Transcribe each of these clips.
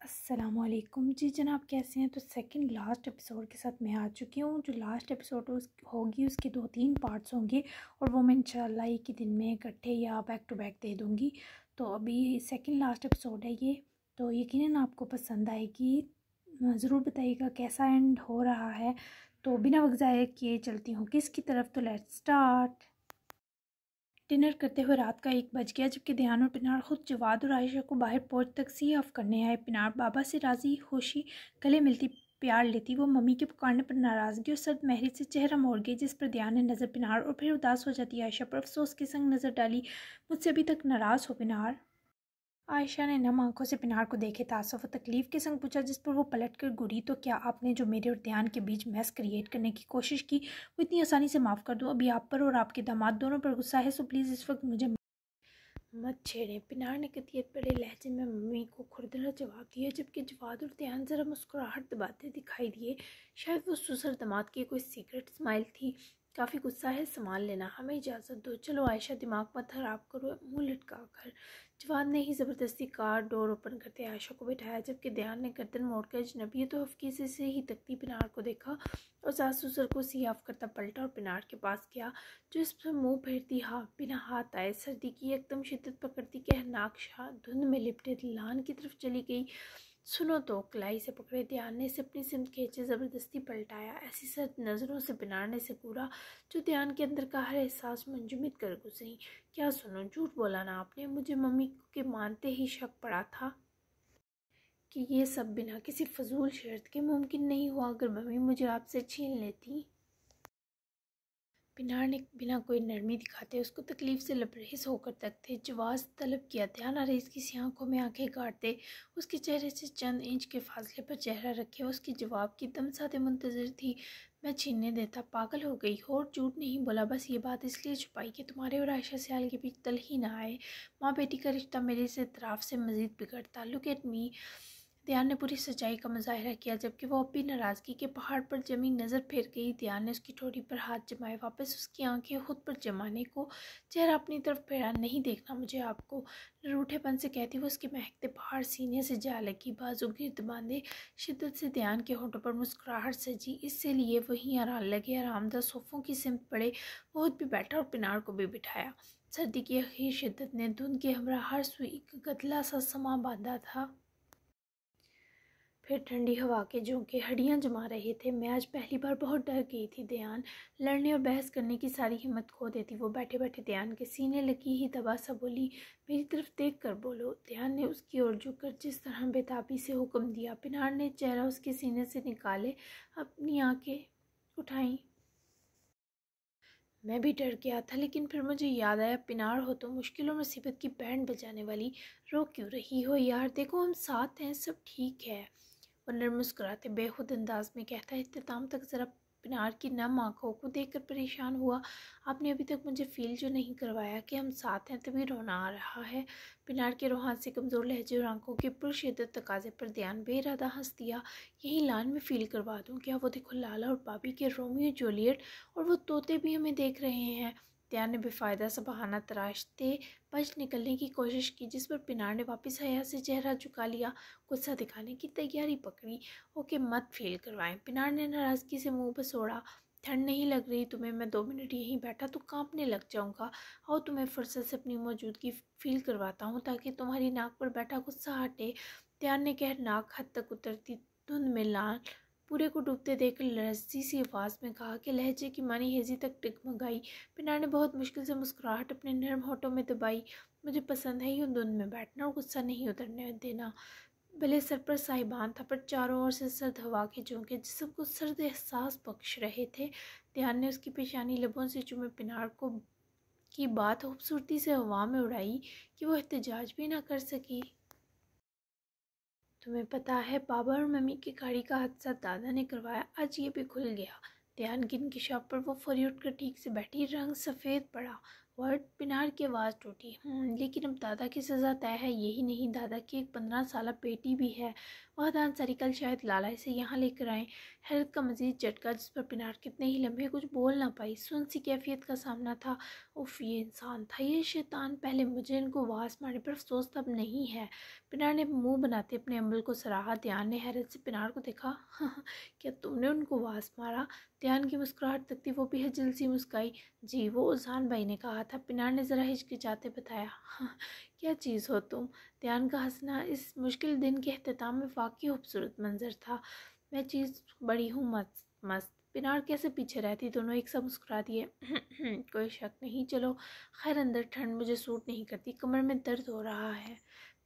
अस्सलामुअलैकुम जी जनाब, कैसे हैं। तो सेकंड लास्ट एपिसोड के साथ मैं आ चुकी हूँ। जो लास्ट एपिसोड होगी उसके 2-3 पार्ट्स होंगे और वो मैं इंशाल्लाह एक ही दिन में इकट्ठे या बैक टू बैक दे दूँगी। तो अभी सेकंड लास्ट एपिसोड है ये, तो यकीनन आपको पसंद आएगी। ज़रूर बताइएगा कैसा एंड हो रहा है। तो बिना वक्त ज़ाया किए चलती हूँ किसकी तरफ। तो लेट्स स्टार्ट। डिनर करते हुए रात का 1 बज गया, जबकि ध्यान और पिनार खुद जवाद और आयशा को बाहर पोर्च तक सी ऑफ करने आए। पिनार बाबा से राजी खुशी गले मिलती प्यार लेती, वो मम्मी के पुकारने पर नाराज़गी और सर्द महरी से चेहरा मोड़ गई, जिस पर ध्यान ने नज़र पिनार और फिर उदास हो जाती आयशा पर अफसोस के संग नज़र डाली। मुझसे अभी तक नाराज़ हो पिनार? आयशा ने नम आंखों से पिनार को देखे तासुफ व तकलीफ के संग पूछा, जिस पर वो पलट कर गुड़ी। तो क्या आपने जो मेरे और ध्यान के बीच मैस क्रिएट करने की कोशिश की वो इतनी आसानी से माफ़ कर दूं? अभी आप पर और आपके दामाद दोनों पर गुस्सा है, सो प्लीज़ इस वक्त मुझे मत छेड़ें। पिनार ने कतियत बड़े लहजे में मम्मी को खुरदरा जवाब दिया, जबकि जवाद और ध्यान ज़रा मुस्कुराहट दबाते दिखाई दिए। शायद वो सुसर दामाद की कोई सीक्रेट स्माइल थी। काफ़ी गुस्सा है, संभाल लेना, हमें इजाज़त दो। चलो आयशा, दिमाग मत खराब करो, मुँह लटका कर। जवाद ने ही ज़बरदस्ती कार डोर ओपन करते आयशा को बैठाया, जबकि ध्यान ने गर्दन मोड़कर अजनबी तो हफ्कीसे से ही तकती पिनार को देखा और सास ससुर को सी ऑफ करता पलटा और पिनार के पास गया, जो इस पर मुँह फेरती बिना हाथ आए सर्दी की एकदम शिद्दत पकड़ती कहरनाक शाह धुंध में लिपटे लान की तरफ चली गई। सुनो तो, कलाई से पकड़े ध्यान ने इसे अपनी सिमत खींचे ज़बरदस्ती पलटाया। ऐसी सर्द नज़रों से पिनार ने से घूरा जो ध्यान के अंदर का हर एहसास मंजमिद कर गुजरी। क्या सुनो, झूठ बोला ना आपने? मुझे मम्मी के मानते ही शक पड़ा था कि ये सब बिना किसी फजूल शर्त के मुमकिन नहीं हुआ। अगर मम्मी मुझे आपसे छीन लेती। पिनार ने बिना कोई नरमी दिखाते उसको तकलीफ से लबरेज होकर तकते जवाज़ तलब किया। ध्यान अरेज की आंखों में आंखें गाड़ते उसके चेहरे से चंद इंच के फासले पर चेहरा रखे उसके जवाब की दमसाते मुंतज़िर थी। मैं छीनने देता, पागल हो गई हो। और झूठ नहीं बोला, बस ये बात इसलिए छुपाई कि तुम्हारे और आयशा सियाल के बीच तल ही ना आए। माँ बेटी का रिश्ता मेरे से इतराफ़ से मज़ीद बिगड़ता। Look at me. ध्यान ने पूरी सच्चाई का मुजाहिरा किया, जबकि वो अब भी नाराज़गी के पहाड़ पर जमी नज़र फेर गई। ध्यान ने उसकी ठोड़ी पर हाथ जमाए, वापस उसकी आंखें खुद पर जमाने को चेहरा अपनी तरफ फेरा। नहीं देखना मुझे आपको, रूठेपन से कहती वो उसके महकते पहाड़ सीने से जा लगी, बाजू गिर्द बांधे। शिद्दत से ध्यान के होठों पर मुस्कुराहट सजी, इससे लिए वहीं आराम लगे आरामदा सोफ़ों की सिमत पड़े। वो खुद भी बैठा और पिनार को भी बिठाया। सर्दी की अखीर शिद्दत ने धुंध के हमरा हर सुई एक गदला सा समा बांधा था। फिर ठंडी हवा के झोंके हड्डियां जमा रहे थे। मैं आज पहली बार बहुत डर गई थी। ध्यान लड़ने और बहस करने की सारी हिम्मत खो देती। वो बैठे बैठे ध्यान के सीने लगी ही दबा सा बोली, मेरी तरफ देख कर बोलो। ध्यान ने उसकी ओर झुककर जिस तरह बेताबी से हुक्म दिया। पिनार ने चेहरा उसके सीने से निकाले अपनी आंखें उठाई। मैं भी डर गया था, लेकिन फिर मुझे याद आया, पिनार हो तो मुश्किल और मुसीबत की बैंड बजाने वाली, रो क्यों रही हो यार? देखो हम साथ हैं, सब ठीक है। वनर मुस्कुराते बेखुद अंदाज में कहता है। इख्तिताम तक ज़रा पिनार की नम आंखों को देखकर परेशान हुआ। आपने अभी तक मुझे फील जो नहीं करवाया कि हम साथ हैं, तभी रोना आ रहा है। पिनार के रूहान से कमज़ोर लहजे और आंखों के पुरशिद्दत तकाजे पर ध्यान बेइरादा हंस दिया। यही लान में फ़ील करवा दूँ क्या? वो देखो, लाला और भाभी के रोमियो जूलियट और वो तोते भी हमें देख रहे हैं। ध्यान ने बेफ़ायदा सा बहाना तराशते बच निकलने की कोशिश की, जिस पर पिनार ने वापस हया से चेहरा झुका लिया, गुस्सा दिखाने की तैयारी पकड़ी। ओके, मत फील करवाएं। पिनार ने नाराज़गी से मुंह बसोड़ा। ठंड नहीं लग रही तुम्हें? मैं 2 मिनट यहीं बैठा तो कांपने लग जाऊंगा। आओ तुम्हें फुर्सत से अपनी मौजूदगी फील करवाता हूँ, ताकि तुम्हारी नाक पर बैठा गुस्सा हटे। ध्यान ने कह नाक हद तक उतरती धुंध में लाल पूरे को डूबते देख लज्जी सी आवाज़ में कहा कि लहजे की मानी हेजी तक टिकमगाई। पिनार ने बहुत मुश्किल से मुस्कुराहट अपने नरम होठों में दबाई। मुझे पसंद है यूँ धुंध में बैठना और गुस्सा नहीं उतरने देना। भले सर पर साहिबान था, पर चारों ओर से सर्द हवा के झोंके जिस्म को सर्द एहसास बख्श रहे थे। ध्यान ने उसकी पेशानी लबों से चूमे पिनार को की बात खूबसूरती से हवा में उड़ाई कि वो एहतजाज भी ना कर सकी। तुम्हें पता है, बाबा और मम्मी की गाड़ी का हादसा दादा ने करवाया, आज ये भी खुल गया। ध्यान की इंकिशाफ पर वो फौरी उठकर ठीक से बैठी, रंग सफ़ेद पड़ा। वर्ड पिनार की आवाज़ टूटी। लेकिन अब दादा की सज़ा तय है। यही नहीं, दादा की एक 15 साल बेटी भी है। वह दानसारी कल शायद लाला इसे यहाँ लेकर आए। हैरत का मजीद झटका जिस पर पिनार कितने ही लम्हे कुछ बोल ना पाई। सुन सी कैफियत का सामना था। उफ, ये इंसान था, ये शैतान। पहले मुझे इनको वास मारने पर अफसोस तब नहीं है। पिनार ने मुंह बनाते अपने अमल को सराहा। ध्यान ने हैरत से पिनार को देखा। क्या तुमने उनको वास मारा? ध्यान की मुस्कुराहट तक थी, वो भी हजल सी मुस्काई। जी, वो उजान भाई ने कहा था। पिनार ने ज़रा हिचकिचाते बताया। हाँ, क्या चीज़ हो तुम? ध्यान का हंसना इस मुश्किल दिन के अख्ताम में वाकई खूबसूरत मंजर था। मैं चीज़ बड़ी हूँ मस्त मस्त। पिनार कैसे पीछे रहती, दोनों एक साथ मुस्कुरा दिए। कोई शक नहीं, चलो खैर अंदर ठंड मुझे सूट नहीं करती, कमर में दर्द हो रहा है।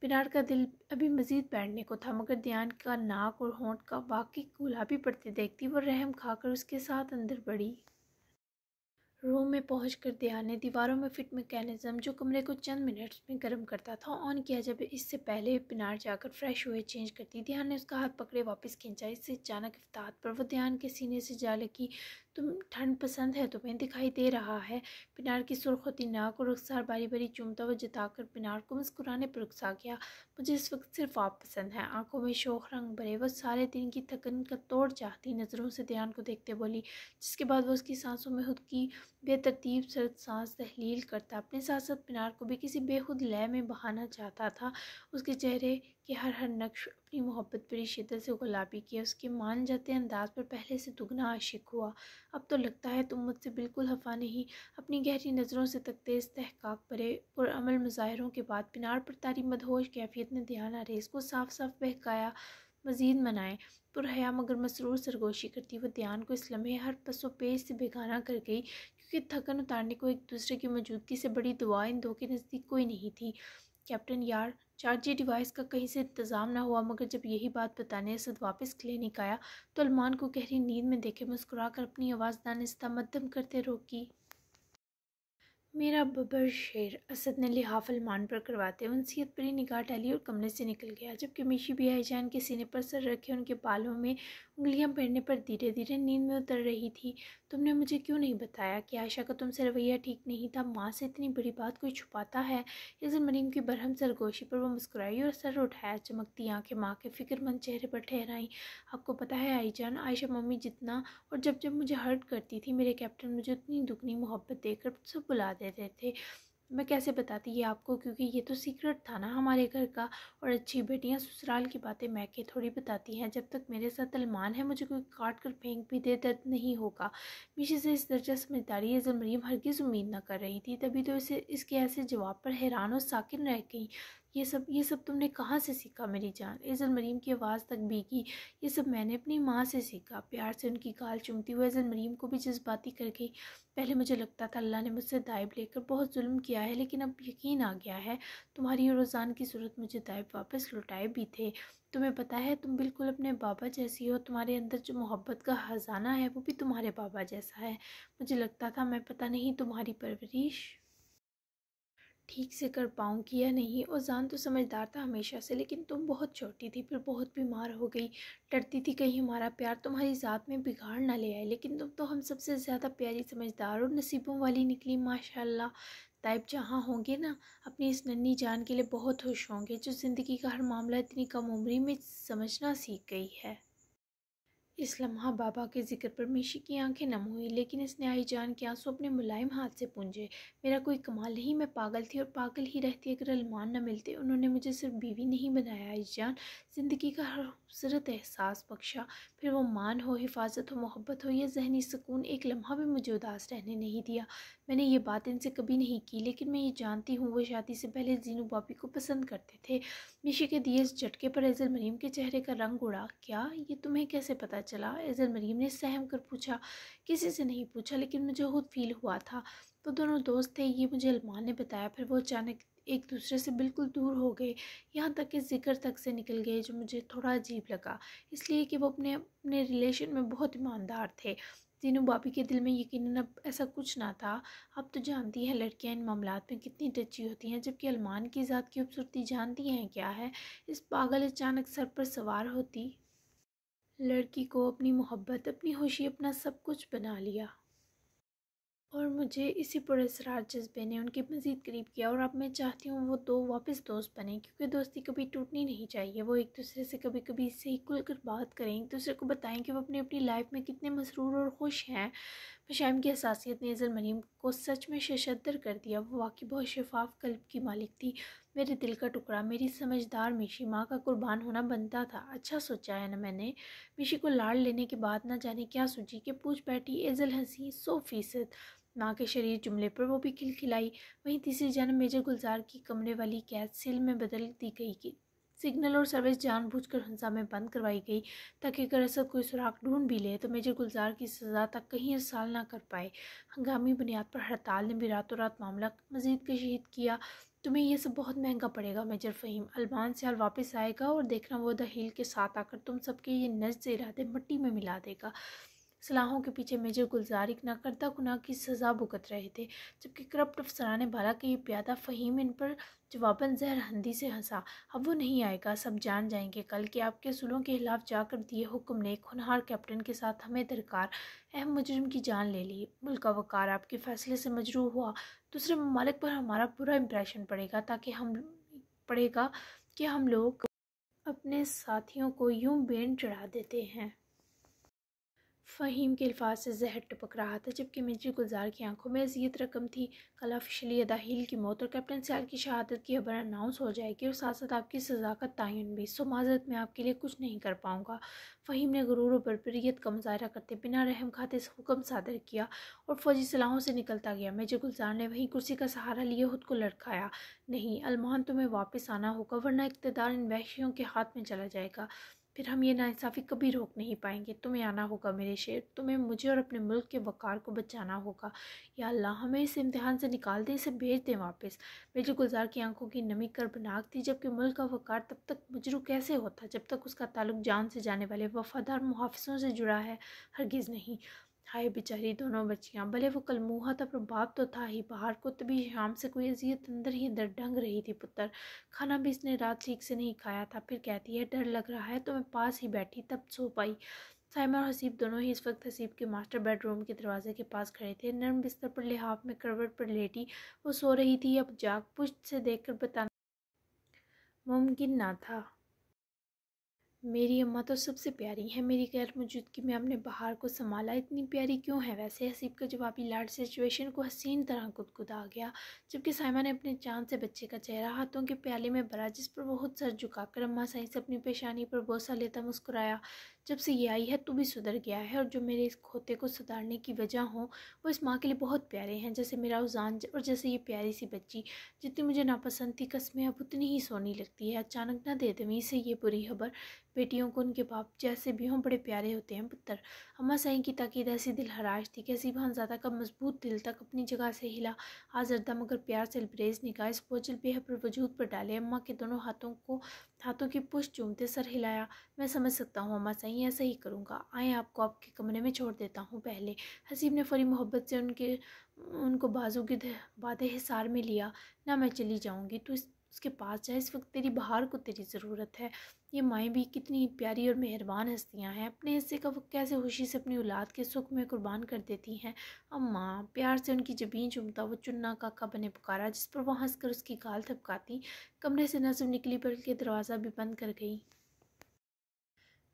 पिनार का दिल अभी मज़ीद बैठने को था, मगर ध्यान का नाक और होंठ का वाकई गुलाबी पड़ते देखती वो रहम खाकर उसके साथ अंदर बढ़ी। रूम में पहुंचकर ध्यान ने दीवारों में फिट मैकेनिज्म जो कमरे को चंद मिनट्स में गर्म करता था ऑन किया। जब इससे पहले पिनार जाकर फ्रेश हुए चेंज करती, ध्यान ने उसका हाथ पकड़े वापस खींचा। इससे अचानक इफ्तार पर वो ध्यान के सीने से जा लगी। तुम ठंड पसंद है तुम्हें, दिखाई दे रहा है। पिनार की सुर्ख होती नाक और रुखसार बारी बारी चूमता हुआ जताकर पिनार को मुस्कुराने पर उकसा गया। मुझे इस वक्त सिर्फ आप पसंद हैं। आंखों में शोख रंग भरे, वो सारे दिन की थकन का तोड़ चाहती नज़रों से ध्यान को देखते बोली, जिसके बाद वो उसकी सांसों में खुद की बेतरतीब सर्द सांस तहलील करता अपने साथ साथ पिनार को भी किसी बेखुद लय में बहाना चाहता था। उसके चेहरे के हर नक्श अपनी मोहब्बत बड़ी शिद्दत से गुलाबी किया। उसके मान जाते अंदाज पर पहले से दुगना आशिक हुआ। अब तो लगता है तुम मुझसे बिल्कुल हफा नहीं। अपनी गहरी नज़रों से तकते इस्तेहकाक भरे पुरअमल मुजाहिरों के बाद पिनार पर तारी मदहोश कैफियत ने ध्यान आरेज को साफ साफ बहकाया। मजीद मनाए पुरहया मगर मसरूर सरगोशी करती वो ध्यान को इस लम्हे हर पसो पेश से बेगाना कर गई, क्योंकि थकन उतारने को एक दूसरे की मौजूदगी से बड़ी दुआ इन दो के नज़दीक कोई नहीं थी। कैप्टन यार, चार्जी डिवाइस का कहीं से इंतज़ाम ना हुआ। मगर जब यही बात बताने असद वापस क्लिनिक आया तो अरमान को गहरी नींद में देखे मुस्कुरा कर अपनी आवाज़ दानिस्ता मध्यम करते रोकी। मेरा बबर शेर, असद ने लिहाफ अलमान पर करवाते उनसीयत परी निगाह डाली और कमरे से निकल गया। जबकि मिशी भी आईजान के सीने पर सर रखे उनके बालों में उंगलियां पड़ने पर धीरे धीरे नींद में उतर रही थी। तुमने मुझे क्यों नहीं बताया कि आयशा का तुमसे रवैया ठीक नहीं था? माँ से इतनी बड़ी बात कोई छुपाता है? इस मरीम की बरहम सरगोशी पर वो मुस्कुराई और सर उठाया। चमकती आंखें माँ के फिक्रमंद चेहरे पर ठहराई। आपको पता है आईजान, आयशा मम्मी जितना और जब जब मुझे हर्ट करती थी, मेरे कैप्टन मुझे उतनी दुगनी मोहब्बत देकर सब बुला देते थे। मैं कैसे बताती ये आपको, क्योंकि ये तो सीक्रेट था ना हमारे घर का। और अच्छी बेटियां ससुराल की बातें मैके थोड़ी बताती हैं। जब तक मेरे साथ अलमान है, मुझे कोई काट कर फेंक भी दे दर्द नहीं होगा। मीशी से इस दर्जा समझदारी मरीम हरगिज़ उम्मीद न कर रही थी, तभी तो इसे इसके ऐसे जवाब पर हैरान और साकिन रह गई। ये सब तुमने कहाँ से सीखा मेरी जान? इज़ल मरीम की आवाज़ तक भीगी। ये सब मैंने अपनी माँ से सीखा। प्यार से उनकी गाल चूमती हुए इज़ल मरीम को भी जज्बाती कर गई। पहले मुझे लगता था अल्लाह ने मुझसे दाइब लेकर बहुत जुल्म किया है, लेकिन अब यकीन आ गया है तुम्हारी और रोज़ान की सूरत मुझे दाइब वापस लौटाए भी थे। तुम्हें पता है तुम बिल्कुल अपने बाबा जैसी हो। तुम्हारे अंदर जो मोहब्बत का ख़जाना है वो भी तुम्हारे बाबा जैसा है। मुझे लगता था मैं पता नहीं तुम्हारी परवरिश ठीक से कर पाऊँगी या नहीं। और जान तो समझदार था हमेशा से, लेकिन तुम बहुत छोटी थी, फिर बहुत बीमार हो गई। डरती थी कहीं हमारा प्यार तुम्हारी ज़ात में बिगाड़ ना ले आए, लेकिन तुम तो हम सबसे ज़्यादा प्यारी, समझदार और नसीबों वाली निकली माशाल्लाह। ताइब जहाँ होंगे ना, अपनी इस नन्ही जान के लिए बहुत खुश होंगे, जो ज़िंदगी का हर मामला इतनी कम उम्री में समझना सीख गई है। इस लम्हा बाबा के जिक्र पर मिशी की आंखें नम हुई, लेकिन इसने आईजान के आंसू अपने मुलायम हाथ से पूंजे। मेरा कोई कमाल नहीं, मैं पागल थी और पागल ही रहती अगर अलमान न मिलते। उन्होंने मुझे सिर्फ बीवी नहीं बनाया आईजान, ज़िंदगी का हर खूबसूरत एहसास बख्शा। फिर वो मान हो, हिफाजत हो, मोहब्बत हो या जहनी सुकून, एक लम्हा भी मुझे उदास रहने नहीं दिया। मैंने ये बात इनसे कभी नहीं की, लेकिन मैं ये जानती हूँ वो शादी से पहले जीनू बाबी को पसंद करते थे। मिशी के दिए इस झटके पर एज़ल मरीम के चेहरे का रंग उड़ा। क्या ये तुम्हें कैसे पता चला? एज़ल मरीम ने सहम कर पूछा। किसी से नहीं पूछा, लेकिन मुझे खुद फील हुआ था। वो दोनों दोस्त थे, ये मुझे अलमान ने बताया। फिर वो अचानक एक दूसरे से बिल्कुल दूर हो गए, यहाँ तक कि जिक्र तक से निकल गए, जो मुझे थोड़ा अजीब लगा, इसलिए कि वो अपने अपने रिलेशन में बहुत ईमानदार थे। तीनू भाभी के दिल में यकीनन अब ऐसा कुछ ना था। अब तो जानती हैं लड़कियां इन मामलात में कितनी टची होती हैं, जबकि अलमान की ज़ात की खूबसूरती जानती हैं क्या है? इस पागल अचानक सर पर सवार होती लड़की को अपनी मोहब्बत, अपनी खुशी, अपना सब कुछ बना लिया। और मुझे इसी पुरस्कार जज्बे ने उनके मज़ीद करीब किया और अब मैं चाहती हूँ वो दो वापस दोस्त बने, क्योंकि दोस्ती कभी टूटनी नहीं चाहिए। वो एक दूसरे से कभी कभी इससे ही खुल कर बात करें, एक दूसरे को बताएं कि वो अपनी अपनी लाइफ में कितने मसरूर और खुश हैं। शाइम की हसासियत ने अज़ल मरीम को सच में शशद्दर कर दिया। वो वाकई बहुत शफाफ कल्ब की मालिक थी, मेरे दिल का टुकड़ा, मेरी समझदार मिशी। माँ का कुर्बान होना बनता था। अच्छा सोचा है ना मैंने। मिशी को लाड़ लेने के बाद ना जाने क्या सूझी कि पूछ बैठी एज़ल हंसी 100%। माँ के शरीर जुमले पर वो भी खिलखिलाई। वहीं तीसरी जानब मेजर गुलजार की कमरे वाली कैद सील में बदल दी गई कि सिग्नल और सर्विस जानबूझकर हंसा में बंद करवाई गई, ताकि अगर असद कोई सुराग ढूंढ भी ले तो मेजर गुलजार की सज़ा तक कहीं इरसाल ना कर पाए। हंगामी बुनियाद पर हड़ताल ने भी रातों रात मामला मजीद कशीद किया। तुम्हें यह सब बहुत महंगा पड़ेगा मेजर फ़हीम। अलमान से हाल वापस आएगा और देखना वो दहील के साथ आकर तुम सबके ये नज्द इरादे मिट्टी में मिला देगा। सलाहों के पीछे मेजर गुलजार एक नाकर्ता गुनाह की सज़ा भुगत रहे थे, जबकि करप्ट अफसरान ने भला कि ये प्यादा फ़हीम इन पर जवाबन जहर हंदी से हंसा। अब वो नहीं आएगा, सब जान जाएंगे कल कि आपके असूलों के खिलाफ जाकर दिए हुक्म ने एक होनहार कैप्टन के साथ हमें दरकार अहम मुजरिम की जान ले ली। मुल्क का वकार आपके फैसले से मजरूह हुआ। दूसरे ममालिक पर हमारा बुरा इंप्रेशन पड़ेगा, पड़ेगा कि हम लोग अपने साथियों को यूं बेन चढ़ा देते हैं। फ़हीम के अल्फाज से जहर टपक रहा था, जबकि मेजर गुलजार की आंखों में अज़ियत रकम थी। कल ऑफिशियली अदाहील की मौत और कैप्टन सियाल की शहादत की खबर अनाउंस हो जाएगी और साथ साथ आपकी सज़ा का तयन भी। सो माज़रत मैं आपके लिए कुछ नहीं कर पाऊँगा। फ़हीम ने गुरूर और बरबरीत का मुजाहरा करते बिना रहम खाते हुक्म सादर किया और फौजी सलाहों से निकलता गया। मेजर गुलजार ने वहीं कुर्सी का सहारा लिए खुद को लड़खाया। नहीं अलमान, तुम्हें वापस आना होगा, वरना इक़्तिदार इन वहशियों के हाथ में चला जाएगा। फिर हम ये नाइंसाफ़ी कभी रोक नहीं पाएंगे। तुम्हें आना होगा मेरे शेर, तुम्हें मुझे और अपने मुल्क के वक़ार को बचाना होगा। या अल्लाह, हमें इस इम्तिहान से निकाल दे, इसे भेज दें वापस। मेजर गुलजार की आंखों की नमी कर्बनाक थी, जबकि मुल्क का वक़ार तब तक मजरू कैसे होता जब तक उसका ताल्लुक जान से जाने वाले वफ़ादार मुहाफ़िज़ों से जुड़ा है? हरगिज़ नहीं। हाय बेचारी दोनों बच्चियाँ, भले वो कल मुँहा था पर बाप तो था ही। बाहर को तभी शाम से कोई अजियत अंदर ही अंदर ढंग रही थी। पुत्र, खाना भी इसने रात ठीक से नहीं खाया था। फिर कहती है डर लग रहा है, तो मैं पास ही बैठी तब सो पाई। साइमा और हसीब दोनों ही इस वक्त हसीब के मास्टर बेडरूम के दरवाजे के पास खड़े थे। नर्म बिस्तर पर लिहाफ में करवट पर लेटी वो सो रही थी। अब जाग पुष्ट से देखकर बताना मुमकिन ना था। मेरी अम्मा तो सबसे प्यारी है, मेरी गैर मौजूदगी में आपने बहार को संभाला, इतनी प्यारी क्यों है वैसे? हसीब का जवाबी लाड सिचुएशन को हसीन तरह गुदगुदा गया, जबकि साइमा ने अपने चांद से बच्चे का चेहरा हाथों के प्याले में भरा, जिस पर वो खुद सर झुकाकर अम्मा साई से अपनी पेशानी पर बोसा लेता मुस्कुराया। जब से ये आई है तू भी सुधर गया है, और जो मेरे इस खोते को सुधारने की वजह हो वो इस माँ के लिए बहुत प्यारे हैं, जैसे मेरा उजान और जैसे ये प्यारी सी बच्ची। जितनी मुझे नापसंद थी कस्में अब उतनी ही सोनी लगती है। अचानक ना दे दवी से ये बुरी खबर। बेटियों को उनके बाप जैसे भी हों बड़े प्यारे होते हैं पुत्र। अम्मा साई की ताकीद ऐसी दिल हराश थी कि हसीब ज़्यादा का मजबूत दिल तक अपनी जगह से हिला। आजरदा मगर प्यार से अलबरेज निकाह इस बोझल बेहद पर वजूद पर डाले। अम्मा के दोनों हाथों की पुष्ट चूमते सर हिलाया। मैं समझ सकता हूँ अम्मा साई, ऐसा ही करूँगा। आए आपको आपके कमरे में छोड़ देता हूँ पहले। हसीब ने फौरी मोहब्बत से उनको बाजू के बाधे हिसार में लिया। ना मैं चली जाऊँगी, तो उसके पास जाए, इस वक्त तेरी बहार को तेरी ज़रूरत है। ये माएँ भी कितनी प्यारी और मेहरबान हस्तियाँ हैं, अपने हिस्से का वो कैसे खुशी से अपनी औलाद के सुख में कुर्बान कर देती हैं। अम्मा, प्यार से उनकी जबीन चुमता वो चुन्ना काका बने पुकारा, जिस पर वो हंसकर उसकी गाल थपकाती। कमरे से न सिर्फ निकली बल्कि दरवाज़ा भी बंद कर गई।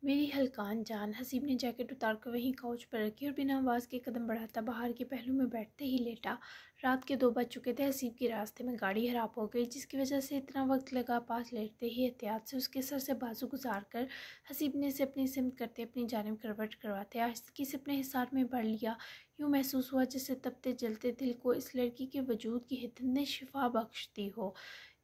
मेरी हल्कान जान, हसीब ने जैकेट उतार कर वहीं काउच पर रखी और बिना आवाज़ के कदम बढ़ाता बाहर के पहलू में बैठते ही लेटा। रात के 2 बज चुके थे। हसीब की रास्ते में गाड़ी खराब हो गई, जिसकी वजह से इतना वक्त लगा। पास लेटते ही एहतियात से उसके सर से बाजू गुजार कर हसीब ने इसे अपनी सिमत करते अपनी जानिब करवट करवाते आहिस्तगी से अपने हिसार में भर लिया। यूँ महसूस हुआ जैसे तपते जलते दिल को इस लड़की के वजूद की हिदन शिफा बख्शती हो।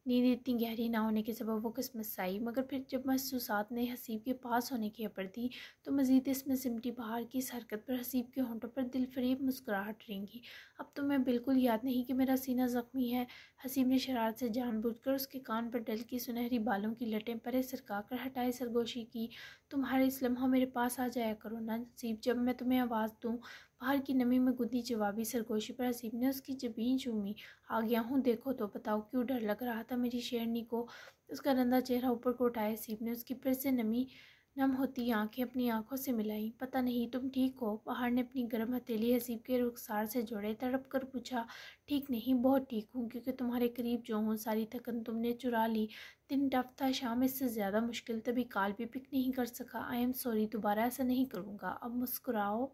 नींद इतनी गहरी ना होने के सबब वो किस्मत साई, मगर फिर जब महसूसात ने हसीब के पास होने की खबर दी तो मज़ीद इसमें सिमटी बाहर की इस हरकत पर हसीब के होंठों पर दिलफरेब मुस्कुराहट रेंगी। अब तो मैं बिल्कुल याद नहीं कि मेरा सीना ज़ख्मी है। हसीब ने शरारत से जानबूझकर उसके कान पर डल की सुनहरी बालों की लटें परे सरका कर हटाए सरगोशी की। तुम्हारे इस लम्हा मेरे पास आ जाया करो ना हसीब, जब मैं तुम्हें आवाज़ दूँ। बाहर की नमी में गुंदी जवाबी सरगोशी पर हसीब ने उसकी जबीन चूमी। आ गया हूँ, देखो तो बताओ क्यों डर लग रहा था मेरी शेरनी को? उसका रंधा चेहरा ऊपर को उठाया हसीब ने उसकी फिर से नमी नम होती आंखें अपनी आंखों से मिलाई। पता नहीं तुम ठीक हो? पहाड़ ने अपनी गर्म हथेली हसीब के रुखसार से जोड़े तड़प कर पूछा। ठीक नहीं, बहुत ठीक हूँ, क्योंकि तुम्हारे करीब जो हूँ सारी थकन तुमने चुरा ली। दिन टफ था, शाम इससे ज़्यादा मुश्किल, तभी काल भी पिक नहीं कर सका। आई एम सॉरी, दोबारा ऐसा नहीं करूँगा। अब मुस्कुराओ।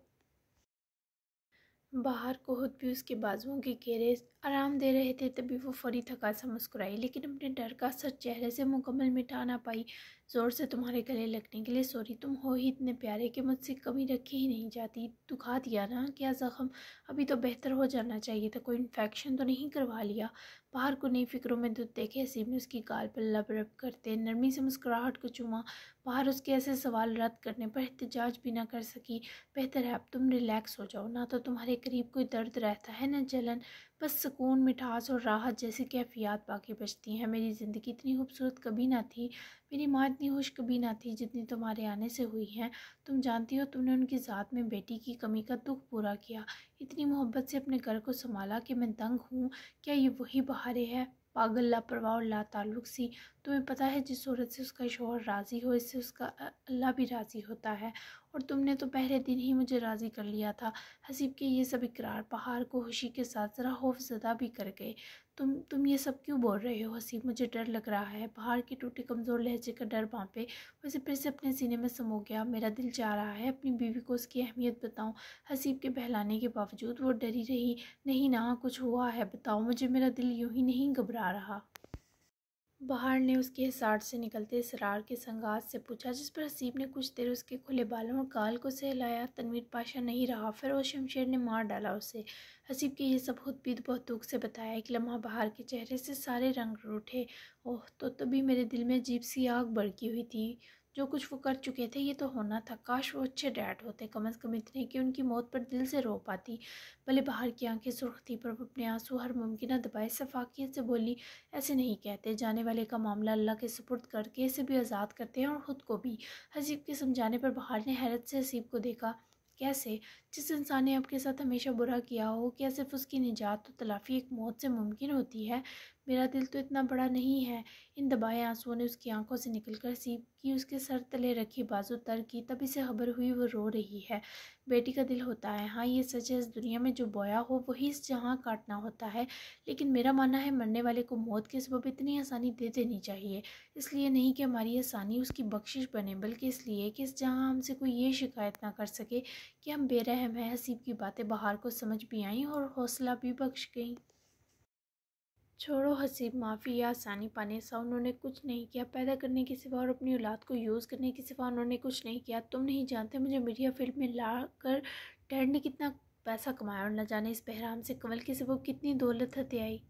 बाहर कोहत भी उसके बाजुओं के घेरे आराम दे रहे थे, तभी वो फौरी थका सा मुस्कुराई, लेकिन अपने डर का असर चेहरे से मुकम्मल मिटा ना पाई। ज़ोर से तुम्हारे गले लगने के लिए सॉरी, तुम हो ही इतने प्यारे कि मुझसे कमी रखी ही नहीं जाती। दुखा दिया ना? क्या ज़ख्म? अभी तो बेहतर हो जाना चाहिए था, कोई इन्फेक्शन तो नहीं करवा लिया? बाहर को नई फिक्रों में धुत देखे हसीब ने उसकी गाल पर लब रब करते नरमी से मुस्कुराहट को चूमा। बाहर उसके ऐसे सवाल रद्द करने पर एहतजाज भी ना कर सकी। बेहतर है अब तुम रिलैक्स हो जाओ, ना तो तुम्हारे करीब कोई दर्द रहता है न जलन, बस सुकून, मिठास और राहत जैसी कैफियत बाकी बचती हैं। मेरी ज़िंदगी इतनी खूबसूरत कभी ना थी, मेरी माँ इतनी खुश कभी ना थी जितनी तुम्हारे आने से हुई हैं। तुम जानती हो, तुमने उनकी ज़ात में बेटी की कमी का दुख पूरा किया, इतनी मोहब्बत से अपने घर को संभाला कि मैं दंग हूँ। क्या ये वही बहारें है? पागल, लापरवाह और लाताल्लुक सी। तुम्हें पता है, जिस औरत से उसका शौहर राज़ी हो, इससे उसका अल्लाह भी राज़ी होता है, और तुमने तो पहले दिन ही मुझे राज़ी कर लिया था। हसीब के ये सब इकरार पहाड़ को खुशी के साथ ज़रा खौफज़दा भी कर गए। तुम ये सब क्यों बोल रहे हो हसीब? मुझे डर लग रहा है। पहाड़ के टूटे कमज़ोर लहजे का डर भांपे वैसे फिर से अपने सीने में समो गया। मेरा दिल चाह रहा है अपनी बीवी को उसकी अहमियत बताऊं। हसीब के बहलाने के बावजूद वो डरी रही। नहीं ना, कुछ हुआ है, बताओ मुझे, मेरा दिल यूं ही नहीं घबरा रहा। बहार ने उसके हिसार से निकलते इसरार के संगात से पूछा, जिस पर हसीब ने कुछ देर उसके खुले बालों और गाल को सहलाया। तनवीर पाशा नहीं रहा, फिर वो शमशेर ने मार डाला उसे। हसीब के ये सब खुद भी बहुत दुख से बताया। एक लम्हा बहार के चेहरे से सारे रंग रूठे। ओह, तो तभी मेरे दिल में अजीब सी आग भड़की हुई थी। जो कुछ वो कर चुके थे, ये तो होना था। काश वो अच्छे डैड होते, कम अज़ कम इतने कि उनकी मौत पर दिल से रो पाती। भले बाहर की आंखें सुर्ख थी, पर वो अपने आंसू हर मुमकिन दबाए सफाकियत से बोली, ऐसे नहीं कहते। जाने वाले का मामला अल्लाह के सुपुर्द करके इसे भी आज़ाद करते हैं और ख़ुद को भी। हसीब के समझाने पर बहार ने हैरत से हसीब को देखा। कैसे? जिस इंसान ने आपके साथ हमेशा बुरा किया हो, क्या सिर्फ उसकी निजात तो तलाफ़ी एक मौत से मुमकिन होती है? मेरा दिल तो इतना बड़ा नहीं है। इन दबाए आंसुओं ने उसकी आंखों से निकलकर हसीब की उसके सर तले रखी बाजू तर की। तभी से खबर हुई वो रो रही है। बेटी का दिल होता है, हाँ ये सच है, इस दुनिया में जो बोया हो वही इस जहाँ काटना होता है। लेकिन मेरा मानना है, मरने वाले को मौत के सबब इतनी आसानी दे देनी चाहिए। इसलिए नहीं कि हमारी आसानी उसकी बख्शिश बने, बल्कि इसलिए कि इस जहाँ हमसे कोई ये शिकायत ना कर सके कि हम बेरहम हैं। हसीब की बातें बहार को समझ भी आईं और हौसला भी बख्श गईं। छोड़ो हसीब, माफ़ी या आसानी पाने सा उन्होंने कुछ नहीं किया। पैदा करने के सिवा और अपनी औलाद को यूज़ करने के सिवा उन्होंने कुछ नहीं किया। तुम नहीं जानते मुझे मीडिया फील्ड में ला कर डैड ने कितना पैसा कमाया, और न जाने इस बहराम से कंवल के सिवा कितनी दौलत हथियाई।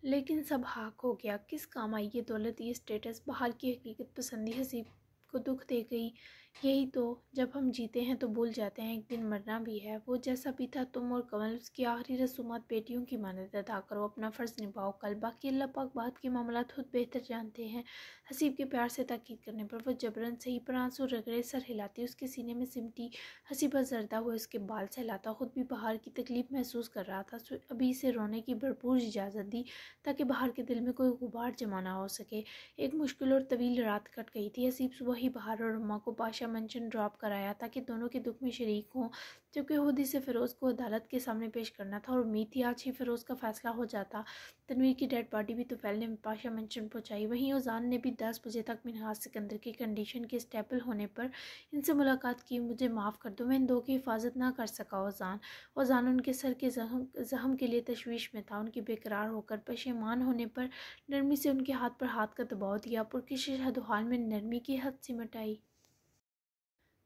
लेकिन सब हाक हो गया। किस काम आई ये दौलत, ये स्टेटस? बाहर की हकीकत पसंदी हसीब को दुख दे गई। यही तो, जब हम जीते हैं तो भूल जाते हैं एक दिन मरना भी है। वो जैसा भी था, तुम और कमल उसकी आखिरी रसूमात बेटियों की मानद अदा करो, अपना फ़र्ज़ निभाओ। कल बाकी अल्लाह पाक बात के मामला खुद बेहतर जानते हैं। हसीब के प्यार से ताकीद करने पर वह जबरन सही पर आंसू रगड़े सर हिलाती उसके सीने में सिमटी। हसीबा जरदा हुए उसके बाल सहलाता खुद भी बाहर की तकलीफ़ महसूस कर रहा था। अभी इसे रोने की भरपूर इजाज़त दी, ताकि बाहर के दिल में कोई गुबार जमा ना हो सके। एक मुश्किल और तवील रात कट गई थी। हसीब सुबह ही बाहर और अम्मा को पाशा मंशन ड्रॉप कराया, ताकि दोनों के दुख में शरीक हों, क्योंकि खुद इसे फ़िरोज़ को अदालत के सामने पेश करना था और उम्मीद थी आज ही फ़िरोज़ का फ़ैसला हो जाता। तनवीर की डेड बॉडी भी तुफ़ैल ने पाशा मंशन पहुँचाई। वहीं ओज़ान ने भी 10 बजे तक मिनहाज सिकंदर की कंडीशन के स्टेबल होने पर इनसे मुलाकात की। मुझे माफ़ कर दो, मैं इन दो की हिफाजत ना कर सका ओज़ान उनके सर के ज़ख्म के लिए तशवीश में था। उनकी बेकरार होकर पशेमान होने पर नरमी से उनके हाथ पर हाथ का दबाव दिया। पुरकशिश हदोहाल में नरमी की हद सिमट आई।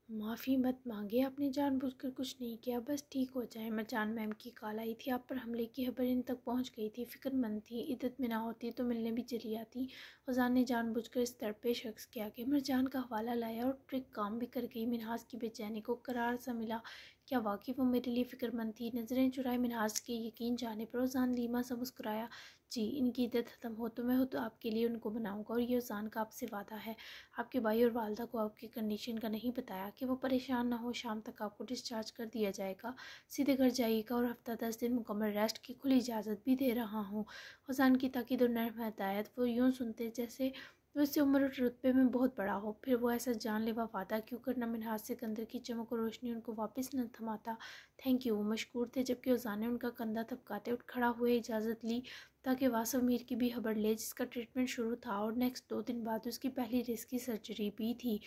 माफ़ी मत मांगे, आपने जानबूझकर कुछ नहीं किया, बस ठीक हो जाए। मरजान मैम की कॉल आई थी, आप पर हमले की खबर इन तक पहुंच गई थी। फ़िक्रमंद थी, इद्दत में ना होती तो मिलने भी चली आती। फजान ने जानबूझकर इस तड़पे शख्स के आगे मरजान का हवाला लाया और ट्रिक काम भी कर गई। मिनहाज की बेचैनी को करार सा मिला। क्या वाकई वो मेरे लिए फ़िक्रमंद थी? नज़रें चुराए मिनहाज के यकीन जाने पर ओज़ान लीमा सा मुस्कुराया। जी, इनकी इद्दत ख़त्म हो तो मैं हो तो आपके लिए उनको बनाऊंगा, और ये ओज़ान का आपसे वादा है। आपके भाई और वालदा को आपकी कंडीशन का नहीं बताया कि वो परेशान ना हो। शाम तक आपको डिस्चार्ज कर दिया जाएगा, सीधे घर जाइएगा, और हफ्ता 10 दिन मुकम्मल रेस्ट की खुली इजाज़त भी दे रहा हूँ। ओज़ान की ताकीद और नर्म हदायत वो यूँ सुनते जैसे तो इससे उम्र और रुतबे में बहुत बड़ा हो, फिर वो ऐसा जानलेवा वादा क्यों करना। मिनहाज सिकंदर की चमक और रोशनी उनको वापस न थमाता। थैंक यू, वो मशकूर थे। जबकि उजान ने उनका कंधा थपकाते उठ खड़ा हुए इजाज़त ली ताकि वासव मीर की भी खबर ले, जिसका ट्रीटमेंट शुरू था और नेक्स्ट 2 दिन बाद उसकी पहली रिस्की सर्जरी भी थी।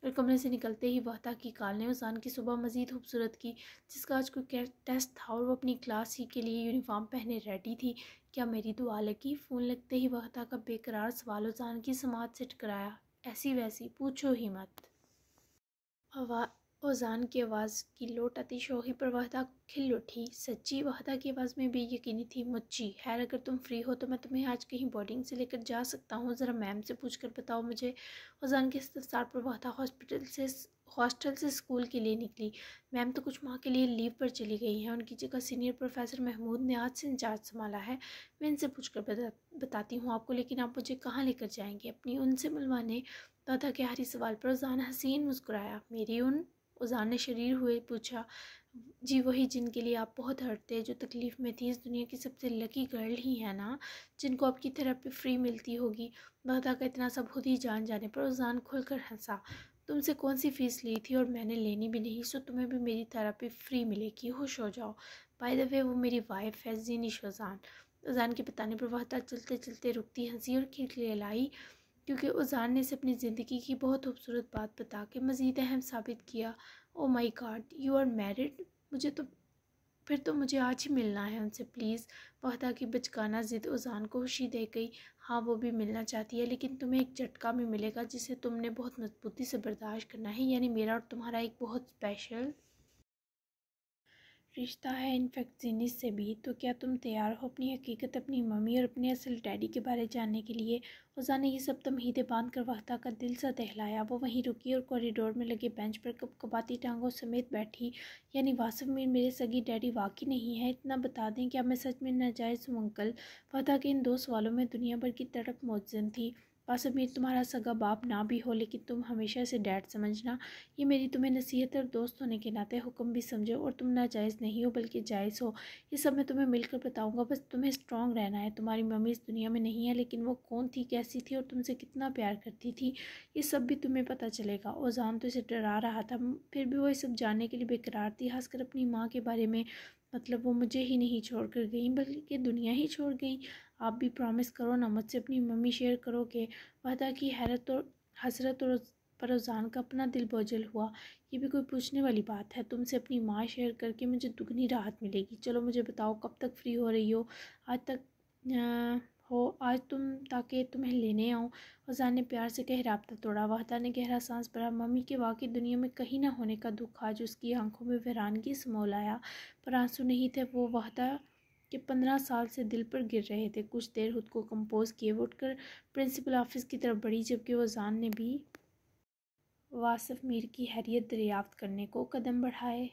और कमरे से निकलते ही वहदा की काल ने उजान की सुबह मज़ीद खूबसूरत की, जिसका आज कोई टेस्ट था और वो अपनी क्लास ही के लिए यूनिफॉर्म पहने रेडी थी। क्या मेरी दुआ लगी? फ़ोन लगते ही वहदा का बेकरार सवाल उजान की समात से टकराया। ऐसी वैसी पूछो ही मत। ओजान की आवाज़ की लोट अतिशोही पर वहदा खिल उठी। सच्ची? वहदा की आवाज़ में भी यकीनी थी। मुच्ची। खैर, अगर तुम फ्री हो तो मैं तुम्हें आज कहीं बोर्डिंग से लेकर जा सकता हूँ। ज़रा मैम से पूछ कर बताओ मुझे। ओजान के इस्तफसार पर वहदा हॉस्टल से स्कूल के लिए निकली। मैम तो कुछ माह के लिए लीव पर चली गई हैं। उनकी जगह सीनियर प्रोफेसर महमूद ने आज से इंचार्ज संभाला है। मैं इनसे पूछ कर बताती हूँ आपको, लेकिन आप मुझे कहाँ लेकर जाएंगे? अपनी उनसे मिलवाने? वहदा के आखिरी सवाल पर ओजान हसीन मुस्कुराया। मेरी उन? उजान ने शरीर हुए पूछा। जी वही जिनके लिए आप बहुत हटते, जो तकलीफ़ में थी। इस दुनिया की सबसे लकी गर्ल ही है ना, जिनको आपकी थेरेपी फ्री मिलती होगी। वहदा का इतना सब खुद ही जान जाने पर उजान खुलकर हंसा। तुमसे कौन सी फ़ीस ली थी और मैंने लेनी भी नहीं, सो तुम्हें भी मेरी थेरेपी फ्री मिलेगी। खुश हो जाओ। बाय द वे वो मेरी वाइफ है, ज़ीनिश उजान। उजान के बताने पर वहदा चलते चलते रुकती हंसी और खिलखिलाई, क्योंकि उजान ने इसे अपनी ज़िंदगी की बहुत खूबसूरत बात बता के मज़ीद अहम साबित किया। ओ माई गॉड, यू आर मैरिड? मुझे तो फिर तो मुझे आज ही मिलना है उनसे, प्लीज़। वहदा की बचकाना ज़िद उजान को खुशी दे गई। हाँ, वो भी मिलना चाहती है, लेकिन तुम्हें एक झटका भी मिलेगा जिसे तुमने बहुत मजबूती से बर्दाश्त करना है। यानी मेरा और तुम्हारा एक बहुत स्पेशल रिश्ता है, इनफैक्ट जीनिस से भी। तो क्या तुम तैयार हो अपनी हकीकत, अपनी मम्मी और अपने असल डैडी के बारे जानने के लिए? उजान ने ये सब तमहीदें बांध कर वहदा का दिल सा दहलाया। वो वहीं रुकी और कॉरिडोर में लगे बेंच पर कपकपाती टांगों समेत बैठी। यानी वासिफ मीर मेरे सगी डैडी वाकई नहीं है? इतना बता दें, क्या मैं सच में नाजायज़ हूँ अंकल? वहदा के इन 2 सवालों में दुनिया भर की तड़प मौजूद थी। वासिफ मीर तुम्हारा सगा बाप ना भी हो, लेकिन तुम हमेशा से डैड समझना। ये मेरी तुम्हें नसीहत और दोस्त होने के नाते हुक्म भी समझो। और तुम नाजायज़ नहीं हो बल्कि जायज़ हो। ये सब मैं तुम्हें मिलकर बताऊंगा, बस तुम्हें स्ट्रॉन्ग रहना है। तुम्हारी मम्मी इस दुनिया में नहीं है, लेकिन वो कौन थी, कैसी थी और तुमसे कितना प्यार करती थी, ये सब भी तुम्हें पता चलेगा। ओजान तो इसे डरा रहा था, फिर भी वो ये सब जानने के लिए बेकरार थी, खासकर अपनी माँ के बारे में। मतलब वो मुझे ही नहीं छोड़ कर गई, बल्कि दुनिया ही छोड़ गई। आप भी प्रॉमिस करो ना, मुझसे अपनी मम्मी शेयर करोगे? वादा की हैरत और हसरत और पर उजान का अपना दिल बोझल हुआ। ये भी कोई पूछने वाली बात है? तुमसे अपनी माँ शेयर करके मुझे दुगनी राहत मिलेगी। चलो मुझे बताओ, कब तक फ्री हो रही हो? आज तक हो आज तुम, ताकि तुम्हें लेने आऊँ। उजान ने प्यार से कह राब्ता तोड़ा। वहदा ने गहरा सांस भरा। मम्मी के वाकई दुनिया में कहीं ना होने का दुख आज उसकी आंखों में वीरानगी समोल आया, पर आंसू नहीं थे। वो वहदा कि 15 साल से दिल पर गिर रहे थे। कुछ देर खुद को कंपोज किए वो उठकर प्रिंसिपल ऑफिस की तरफ बढ़ी, जबकि वो जान ने भी वासिफ मीर की हैरियत दरियाफ्त करने को कदम बढ़ाए।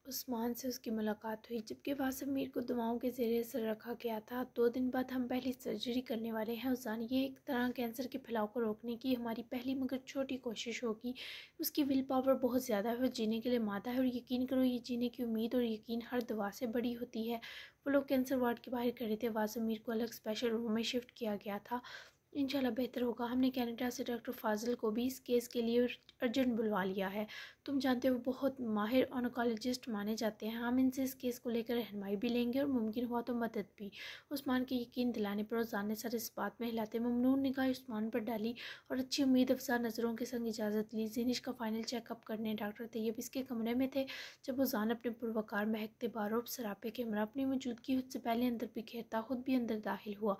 उस्मान से उसकी मुलाकात हुई जबकि वासिफ मीर को दवाओं के ज़ेरे असर रखा गया था। 2 दिन बाद हम पहली सर्जरी करने वाले हैं उस्मान। ये एक तरह कैंसर के फैलाव को रोकने की हमारी पहली मगर छोटी कोशिश होगी। उसकी विल पावर बहुत ज़्यादा है, वो जीने के लिए मादा है, और यकीन करो ये जीने की उम्मीद और यकीन हर दवा से बड़ी होती है। वो लोग कैंसर वार्ड के बाहर खड़े थे। वासिफ मीर को अलग स्पेशल रूम में शिफ्ट किया गया था। इंशाल्लाह बेहतर होगा। हमने कनाडा से डॉक्टर फाजिल को भी इस केस के लिए अर्जेंट बुलवा लिया है। तुम जानते हो बहुत माहिर ऑनकोलॉजिस्ट माने जाते हैं। हम इनसे इस केस को लेकर रहनुमाई भी लेंगे और मुमकिन हुआ तो मदद भी। उस्मान के यकीन दिलाने पर उजान ने सर इस बात में हिलाते ममनून निगाह उस्मान पर डाली और अच्छी उम्मीद अफजा नज़रों के संग इजाज़त ली। जिनिश का फाइनल चेकअप करने डॉक्टर तैयब इसके कमरे में थे जब उजान अपने पुरवकार महकते बारोब सरापे के हमरा अपनी मौजूदगी खुद से पहले अंदर बिखेरता खुद भी अंदर दाखिल हुआ।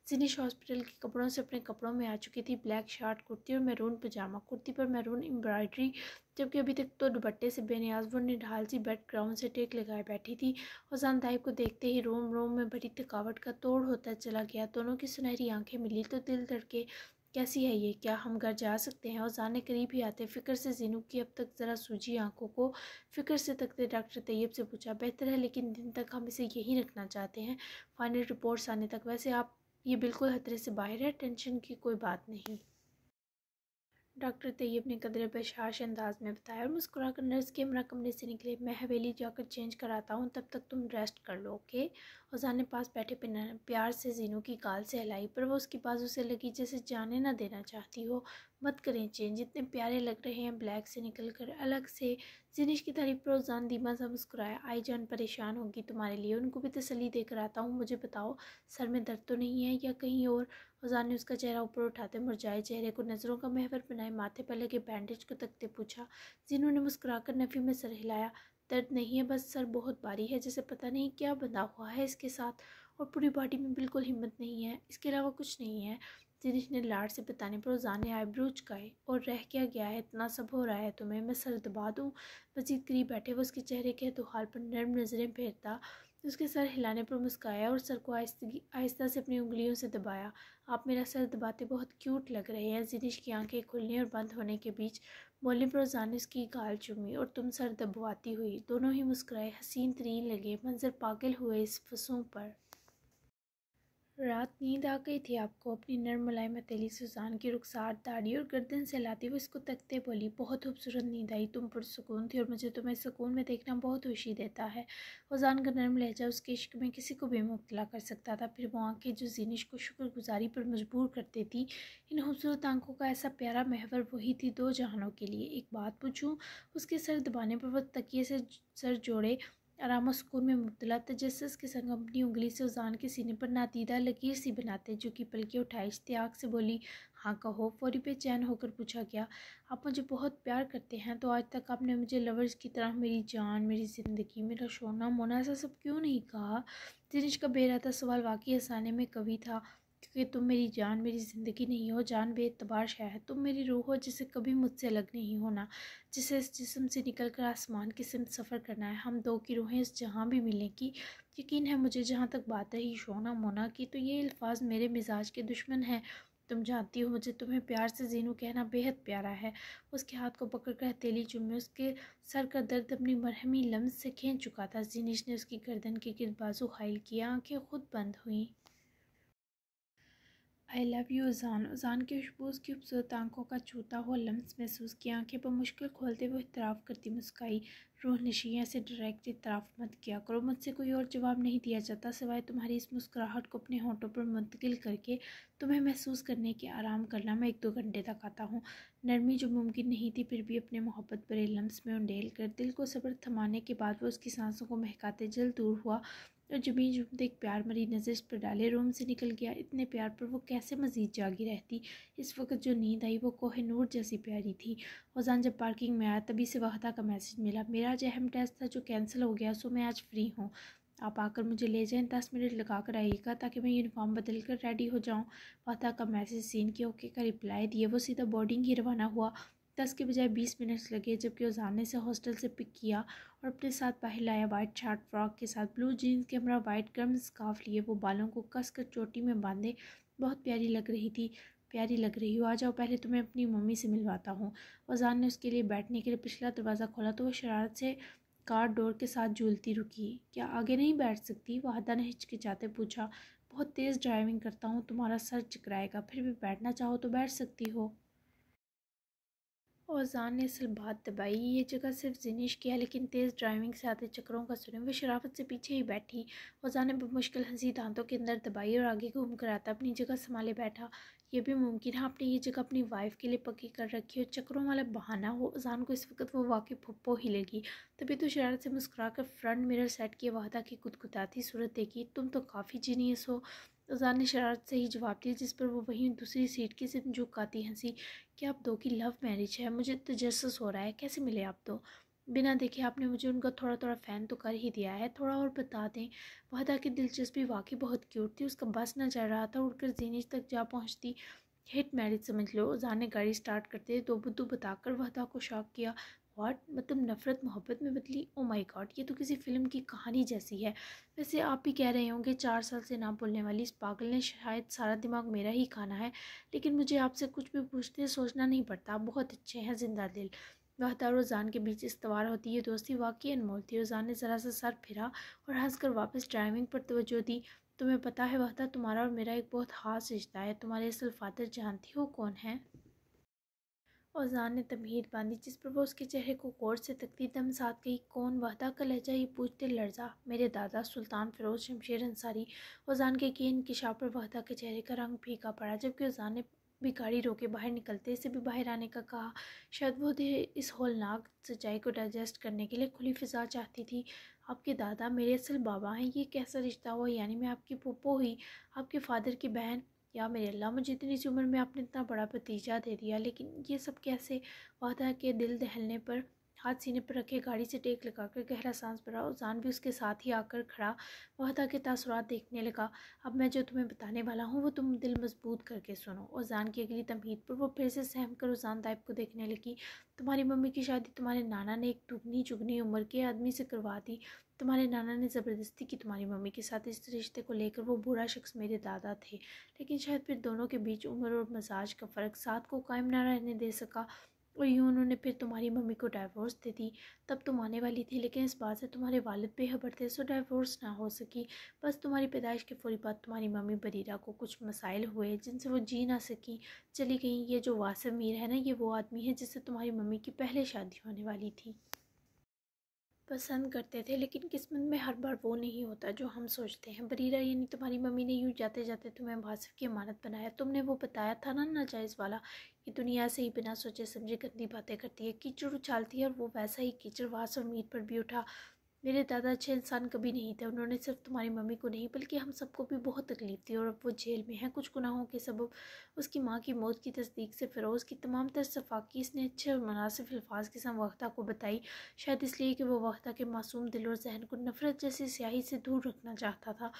जिनिश हॉस्पिटल के कपड़ों से अपने कपड़ों में आ चुकी थी। ब्लैक शर्ट, कुर्ती और मैरून पजामा। कुर्ती पर मैरून एम्ब्रॉयडरी, जबकि अभी तक तो दुपट्टे से बेनियाज वो निढाल सी बेड ग्राउंड से टेक लगाए बैठी थी। उजान दाहिब को देखते ही रोम रोम में भरी थकावट का तोड़ होता चला गया। दोनों की सुनहरी आंखें मिली तो दिल धड़के। कैसी है ये? क्या हम घर जा सकते हैं? उजान ने करीब ही आते फिक्र से जीनू की अब तक ज़रा सूजी आंखों को फिक्र से तकते डॉक्टर तैयब से पूछा। बेहतर है, लेकिन दिन तक हम इसे यहीं रखना चाहते हैं, फाइनल रिपोर्ट्स आने तक। वैसे आप ये बिल्कुल खतरे से बाहर है, टेंशन की कोई बात नहीं। डॉक्टर तैयब ने कदर बशाश अंदाज में बताया और मुस्कुराकर नर्स के हमरा कमरे से निकले। मैं हवेली जाकर चेंज कराता हूँ, तब तक तुम रेस्ट कर लो, ओके। औज़ान ने पास बैठे प्यार से जीनू की गाल से हिलाई, पर वो उसकी बाजू से लगी जैसे जाने ना देना चाहती हो। मत करें चेंज, इतने प्यारे लग रहे हैं ब्लैक से निकल कर अलग से। जिनिश की तारीफ पर औज़ान धीमा सा मुस्कुराया। आई जान परेशान होगी तुम्हारे लिए, उनको भी तसल्ली देकर आता हूँ। मुझे बताओ, सर में दर्द तो नहीं है या कहीं और? औज़ान ने उसका चेहरा ऊपर उठाते मुरझाए चेहरे को नज़रों का महवर बनाए माथे पर लगे बैंडेज को तकते पूछा। जिन्हों ने मुस्कुराकर नफ़ी में सर हिलाया। दर्द नहीं है, बस सर बहुत भारी है, जैसे पता नहीं क्या बंधा हुआ है इसके साथ, और पूरी बॉडी में बिल्कुल हिम्मत नहीं है, इसके अलावा कुछ नहीं है। जिनिश ने लाड से बताने पर औज़ान ने आईब्रो झुकाए। और रह क्या गया है, इतना सब हो रहा है तुम्हें, मैं सर दबा दूँ? मजीद करीब बैठे वो उसके चेहरे के हाल पर नर्म नज़रें फेरता उसके सर हिलाने पर मुस्काया और सर को आहिस्ता से अपनी उंगलियों से दबाया। आप मेरा सर दबाते बहुत क्यूट लग रहे हैं। जिनिश की आंखें खुलने और बंद होने के बीच बोलने पर औज़ान ने उसकी गाल चूमी और तुम सर दबवाती हुई। दोनों ही मुस्कुराए, हसीन तरीन लगे मंजर, पागल हुए इस फसों पर। रात नींद आ गई थी आपको? अपनी नर्म मुलायम हथेली सुजान की रुखसार दाढ़ी और गर्दन से लाती हुई इसको तकते बोली। बहुत खूबसूरत नींद आई, तुम पुरसुकून थी और मुझे तुम्हें सुकून में देखना बहुत खुशी देता है। फुजान का नर्म लहजा उसके इश्क में किसी को भी मुब्तला कर सकता था। फिर वो आंखें जो जिनिश को शुक्रगुजारी पर मजबूर करती थी, इन खूबसूरत आंखों का ऐसा प्यारा महवर वही थी दो जहानों के लिए। एक बात पूछूं? उसके सर दबाने पर वह तकिए से सर जोड़े आराम और सुकून में मुब्तला तजस्सुस के संग अपनी उंगली से उजान के सीने पर नातीदा लकीर सी बनाते जो कि पलके उठाई इश्तियाक से बोली, हाँ कहो। फौरी बेचैन होकर पूछा, क्या आप मुझे बहुत प्यार करते हैं? तो आज तक आपने मुझे लवर्स की तरह मेरी जान, मेरी ज़िंदगी, मेरा सोना मोना ऐसा सब क्यों नहीं कहा? जिनिश का बेराता सवाल वाकई हंसाने में कवि था, क्योंकि तुम मेरी जान, मेरी ज़िंदगी नहीं हो। जान बेतबार शय है, तुम मेरी रूह हो जिसे कभी मुझसे अलग नहीं होना, जिसे इस जिस्म से निकल कर आसमान की सिमत सफ़र करना है। हम दो की रूहें इस जहाँ भी मिलेंगी। यकीन है मुझे। जहाँ तक बात रही शोना मोना की, तो ये अल्फाज मेरे मिजाज के दुश्मन हैं। तुम जानती हो मुझे तुम्हें प्यार से जीनू कहना बेहद प्यारा है। उसके हाथ को पकड़कर हथेली चूमी उसके सर का दर्द अपनी मरहमी लम्स से खींच चुका था। जिनिश ने उसकी गर्दन के गिर्द बाजू खाइल किया, आंखें खुद बंद हुई। आई लव यू उजान। उजान की खुशबू की खूबसूरत आंखों का छूता हुआ लम्स महसूस किया। आंखें पर मुश्किल खोलते हुए इतराफ़ करती मुस्काई। रूह नशियाँ से डायरेक्ट इतराफ़ मत किया करो, मुझसे कोई और जवाब नहीं दिया जाता सिवाय तुम्हारी इस मुस्कुराहट को अपने होंठों पर मुंतकिल करके तुम्हें महसूस करने के आराम करना। मैं 1-2 घंटे तक आता हूँ। नरमी जो मुमकिन नहीं थी फिर भी अपने मोहब्बत भरे लम्स में उंडेल कर दिल को सब्र थमाने के बाद वो उसकी सांसों को महकाते जल्द दूर हुआ और जमीन जुमते एक प्यार मरी नज़र पर डाले रूम से निकल गया। इतने प्यार पर वो कैसे मज़ीद जागी रहती? इस वक्त जो नींद आई वो कोहिनूर जैसी प्यारी थी। फौजान जब पार्किंग में आया तभी से वहदा का मैसेज मिला, मेरा आज अहम टेस्ट था जो कैंसिल हो गया, सो मैं आज फ्री हूँ। आप आकर मुझे ले जाएं, 10 मिनट लगा कर आइएगा ताकि मैं यूनिफॉर्म बदल कर रेडी हो जाऊँ। वहदा का मैसेज सीन के ओके का रिप्लाई दिए वो सीधा बोर्डिंग ही रवाना हुआ। 10 के बजाय 20 मिनट्स लगे, जबकि उजान ने से हॉस्टल से पिक किया और अपने साथ बाहर लाया। वाइट शर्ट फ्रॉक के साथ ब्लू जीन्स के हमरा वाइट गर्म स्कार्फ लिए वो बालों को कस कर चोटी में बांधे बहुत प्यारी लग रही थी। प्यारी लग रही हो, आ जाओ, पहले तुम्हें अपनी मम्मी से मिलवाता हूँ। फौजान ने उसके लिए बैठने के लिए पिछला दरवाज़ा खोला तो वह शरारत से कार डोर के साथ झूलती रुकी। क्या आगे नहीं बैठ सकती? वाहदा ने हिचकिचाते पूछा। बहुत तेज़ ड्राइविंग करता हूँ, तुम्हारा सर चकराएगा, फिर भी बैठना चाहो तो बैठ सकती हो। औज़ान ने असल बात दबाई, ये जगह सिर्फ जिनिश की है, लेकिन तेज़ ड्राइविंग से आते चक्रों का सुने। वह शराफत से पीछे ही बैठी। औज़ान ने मुश्किल हंसी दांतों के अंदर दबाई और आगे घूम कर आता अपनी जगह संभाले बैठा। ये भी मुमकिन है आपने ये जगह अपनी वाइफ के लिए पक्की कर रखी हो, चक्रों वाला बहाना हो। औज़ान को इस वक्त वो वाकई फुप्पो ही लगी। तभी तो शरारत से मुस्कुरा कर फ्रंट मिरर सेट किए वाहदा की कुदकुदाती सूरत देखी। तुम तो काफ़ी जीनियस हो। औज़ान ने शरारत से ही जवाब दिया, जिस पर वो वहीं दूसरी सीट की सिर्फ झुकाती हंसी। कि आप दो की लव मैरिज है? मुझे तजस्सुस हो रहा है, कैसे मिले आप दो? बिना देखे आपने मुझे उनका थोड़ा थोड़ा फ़ैन तो कर ही दिया है, थोड़ा और बता दें। वहदा की दिलचस्पी वाकई बहुत क्यूट थी, उसका बस न चल रहा था, उड़कर जीनिस तक जा पहुंचती। हिट मैरिज समझ लो। जान ने गाड़ी स्टार्ट करते दो बुद्धू बताकर वहदा को शॉक किया। व्हाट? मतलब नफ़रत मोहब्बत में बदली? ओ माय गॉड, ये तो किसी फिल्म की कहानी जैसी है। वैसे आप भी कह रहे होंगे 4 साल से ना बोलने वाली इस पागल ने शायद सारा दिमाग मेरा ही खाना है, लेकिन मुझे आपसे कुछ भी पूछते सोचना नहीं पड़ता। आप बहुत अच्छे हैं, जिंदा दिल। वहदा और जान के बीच इस्तवार होती ये दोस्ती वाकई अनमोल थी। जान ने ज़रा सा सर फिरा और हंसकर वापस ड्राइविंग पर तवज्जो दी। तुम्हें पता है वहदा, तुम्हारा और मेरा एक बहुत ख़ास रिश्ता है। तुम्हारे असल फादर जानती हो कौन है? ओज़ान ने तमहीद बांधी जिस पर वो उसके चेहरे को गौर से तकती दम साथ गई। कौन? वहदा का लहजा ही पूछते लर्जा। मेरे दादा सुल्तान फ़िरोज़ शमशेर अंसारी। ओज़ान के इंकिशाफ़ पर वहदा के चेहरे का रंग फीका पड़ा, जबकि ओज़ान ने भी गाड़ी रोके बाहर निकलते से भी बाहर आने का कहा। शायद वो इस होलनाक सच्चाई को डाइजेस्ट करने के लिए खुली फ़िज़ा चाहती थी। आपके दादा मेरे असल बाबा हैं, ये कैसा रिश्ता हुआ? यानी मैं आपकी पुप्पो हुई, आपके फ़ादर की बहन? या मेरे अल्लाह, मुझे इतनी सी उम्र में आपने इतना बड़ा भतीजा दे दिया, लेकिन ये सब कैसे? वादा के दिल दहलने पर हाथ सीने पर रखे गाड़ी से टेक लगाकर गहरा सांस भरा। उजान भी उसके साथ ही आकर खड़ा वादा के तासुरात देखने लगा। अब मैं जो तुम्हें बताने वाला हूँ वो तुम दिल मजबूत करके सुनो। उजान की अगली तमहीद पर वो फिर से सहम कर उजान दाइब को देखने लगी। तुम्हारी मम्मी की शादी तुम्हारे नाना ने एक दुगनी चुगनी उम्र के आदमी से करवा दी। तुम्हारे नाना ने ज़बरदस्ती की तुम्हारी मम्मी के साथ इस रिश्ते को लेकर। वो बूढ़ा शख्स मेरे दादा थे, लेकिन शायद फिर दोनों के बीच उम्र और मजाज का फ़र्क साथ को कायम ना रहने दे सका, और यूँ उन्होंने फिर तुम्हारी मम्मी को डाइवोर्स दे दी। तब तुम आने वाली थी, लेकिन इस बात से तुम्हारे वालिद बेखबर थे, सो डाइवोर्स ना हो सकी। बस तुम्हारी पैदाइश के फौरी बाद तुम्हारी मम्मी बरीरा को कुछ मसाइल हुए जिनसे वो जी ना सकी, चली गई। ये जो वासिफ मीर है ना, ये वो आदमी है जिससे तुम्हारी मम्मी की पहले शादी होने वाली थी। पसंद करते थे, लेकिन किस्मत में हर बार वो नहीं होता जो हम सोचते हैं। बरीरा यानी तुम्हारी मम्मी ने यूँ जाते जाते तुम्हें वासिफ की अमानत बनाया। तुमने वो बताया था ना नाजायज़ वाला, ये दुनिया से ही बिना सोचे समझे गंदी बातें करती है, कीचड़ उछालती है, और वो वैसा ही कीचड़ वासिफ मीर पर भी उठा। मेरे दादा अच्छे इंसान कभी नहीं थे। उन्होंने सिर्फ तुम्हारी मम्मी को नहीं बल्कि हम सबको भी बहुत तकलीफ़ दी, और अब वो जेल में है कुछ गुनाहों के सबब। उसकी माँ की मौत की तस्दीक से फ़िरोज़ की तमाम तर सफाकी इसने अच्छे और मुनासिब अल्फाज के साथ वक्ता को बताई, शायद इसलिए कि वो वक्ता के मासूम दिल और जहन को नफ़रत जैसी स्याही से दूर रखना चाहता था।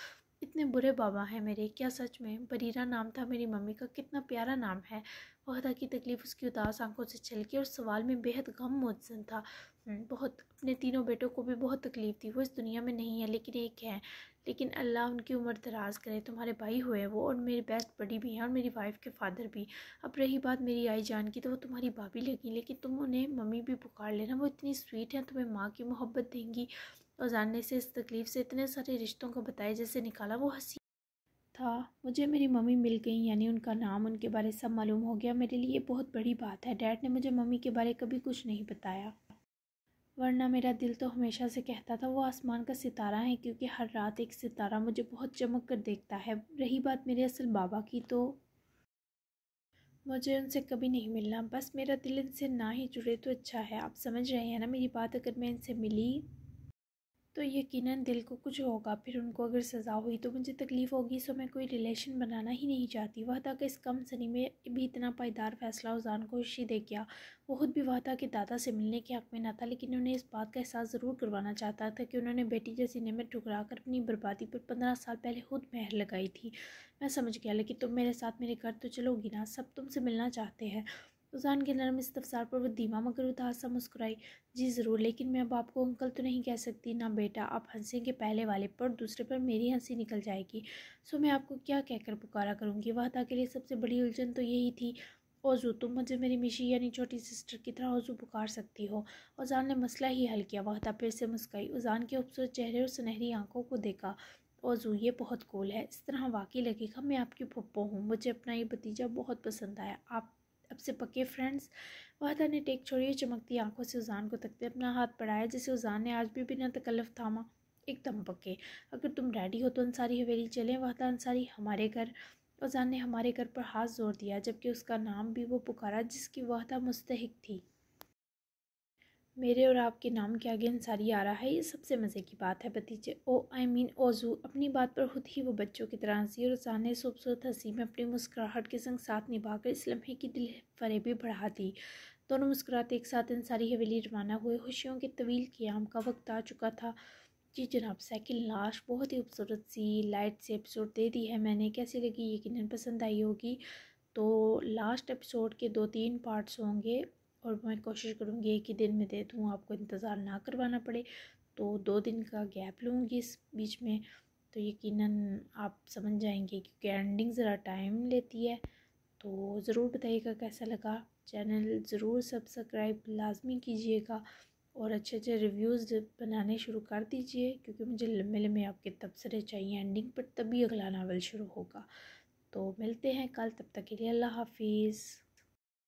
इतने बुरे बाबा हैं मेरे, क्या सच में? बरीरा नाम था मेरी मम्मी का, कितना प्यारा नाम है। वहदा की तकलीफ़ उसकी उदास आंखों से छलकी और सवाल में बेहद गम मुज्जन था। बहुत, अपने तीनों बेटों को भी बहुत तकलीफ़ थी। वो इस दुनिया में नहीं है, लेकिन एक है। लेकिन अल्लाह उनकी उम्र दराज करे। तुम्हारे भाई हुए वो, और मेरी बेस्ट बड़ी भी हैं, और मेरी वाइफ के फादर भी। अब रही बात मेरी आई जान की, तो वो तुम्हारी भाभी लगी, लेकिन तुम उन्हें मम्मी भी पुकार लेना। वो इतनी स्वीट हैं, तुम्हें माँ की मोहब्बत देंगी। और जानने से इस तकलीफ़ से इतने सारे रिश्तों को बताए जैसे निकाला। वो हंसी था। मुझे मेरी मम्मी मिल गई, यानी उनका नाम, उनके बारे सब मालूम हो गया। मेरे लिए बहुत बड़ी बात है। डैड ने मुझे मम्मी के बारे कभी कुछ नहीं बताया, वरना मेरा दिल तो हमेशा से कहता था वो आसमान का सितारा है, क्योंकि हर रात एक सितारा मुझे बहुत चमक कर देखता है। रही बात मेरे असल बाबा की, तो मुझे उनसे कभी नहीं मिलना। बस मेरा दिल इनसे ना ही जुड़े तो अच्छा है। आप समझ रहे हैं ना मेरी बात? अगर मैं इनसे मिली तो यकीनन दिल को कुछ होगा। फिर उनको अगर सज़ा हुई तो मुझे तकलीफ़ होगी। सो मैं कोई रिलेशन बनाना ही नहीं चाहती। वादा के इस कम सनी में भी इतना पायदार फ़ैसला उजान को खुशी दे गया। वो खुद भी वादा के दादा से मिलने के हक़ में ना था, लेकिन उन्हें इस बात का एहसास ज़रूर करवाना चाहता था कि उन्होंने बेटी जैसी नेमत ठुकरा कर अपनी बर्बादी पर 15 साल पहले खुद मेहर लगाई थी। मैं समझ गया, लेकिन तुम मेरे साथ मेरे घर तो चलोगी ना? सब तुमसे मिलना चाहते हैं। उजान के नरम इस्तफसार पर वो धीमा मगर उदास सा मुस्कुराई। जी ज़रूर, लेकिन मैं अब आपको अंकल तो नहीं कह सकती ना बेटा। आप हंसेंगे पहले वाले पर, दूसरे पर मेरी हंसी निकल जाएगी। सो मैं आपको क्या कहकर पुकारा करूँगी? वादा के लिए सबसे बड़ी उलझन तो यही थी। ओजू, तुम मुझे मेरी मिशी यानी छोटी सिस्टर की तरह ओजू पुकार सकती हो। उजान ने मसला ही हल किया। वादा फिर से मुस्काई, उजान के खूबसूरत चेहरे और सुनहरी आंखों को देखा। ओजू, ये बहुत कूल है। इस तरह वाकई लगेगा मैं आपकी पप्पो हूँ। मुझे अपना ये भतीजा बहुत पसंद आया। आप अब से पक्के फ्रेंड्स? वादा ने टेक छोड़ी, चमकती आंखों से उजान को तकते अपना हाथ बढ़ाया, जिसे उजान ने आज भी बिना तकल्लुफ़ थामा। एकदम पक्के। अगर तुम रेडी हो तो अंसारी हवेली चलें। वादा, अंसारी हमारे घर? उजान ने हमारे घर पर हाथ जोड़ दिया, जबकि उसका नाम भी वो पुकारा जिसकी वादा मुस्तहिक थी। मेरे और आपके नाम के आगे अंसारी आ रहा है, ये सबसे मज़े की बात है भतीजे। ओजू। अपनी बात पर खुद ही वो बच्चों की तरह हंसी, और उजान ने खूबसूरत हंसी में अपनी मुस्कुराहट के संग साथ निभाकर इस लम्हे की दिल फरेबी बढ़ा दी। दोनों मुस्कुराते एक साथ अंसारी हवेली रवाना हुए। खुशियों के तवील क़याम का वक्त आ चुका था। जी जनाब, सेकंड लास्ट बहुत ही खूबसूरत सी लाइट से एपिसोड दे दी है मैंने। कैसी लगी? यकीनन पसंद आई होगी। तो लास्ट एपिसोड के 2-3 पार्ट्स होंगे, और मैं कोशिश करूँगी एक ही दिन में दे दूँ, आपको इंतज़ार ना करवाना पड़े। तो 2 दिन का गैप लूँगी इस बीच में, तो यकीनन आप समझ जाएंगे, क्योंकि एंडिंग ज़रा टाइम लेती है। तो ज़रूर बताइएगा कैसा लगा। चैनल ज़रूर सब्सक्राइब लाजमी कीजिएगा, और अच्छे अच्छे रिव्यूज़ बनाने शुरू कर दीजिए, क्योंकि मुझे लम्बे लम्बे आपके तबसरे चाहिए एंडिंग पर, तभी अगला नावल शुरू होगा। तो मिलते हैं कल, तब तक के लिए अल्लाह हाफिज़।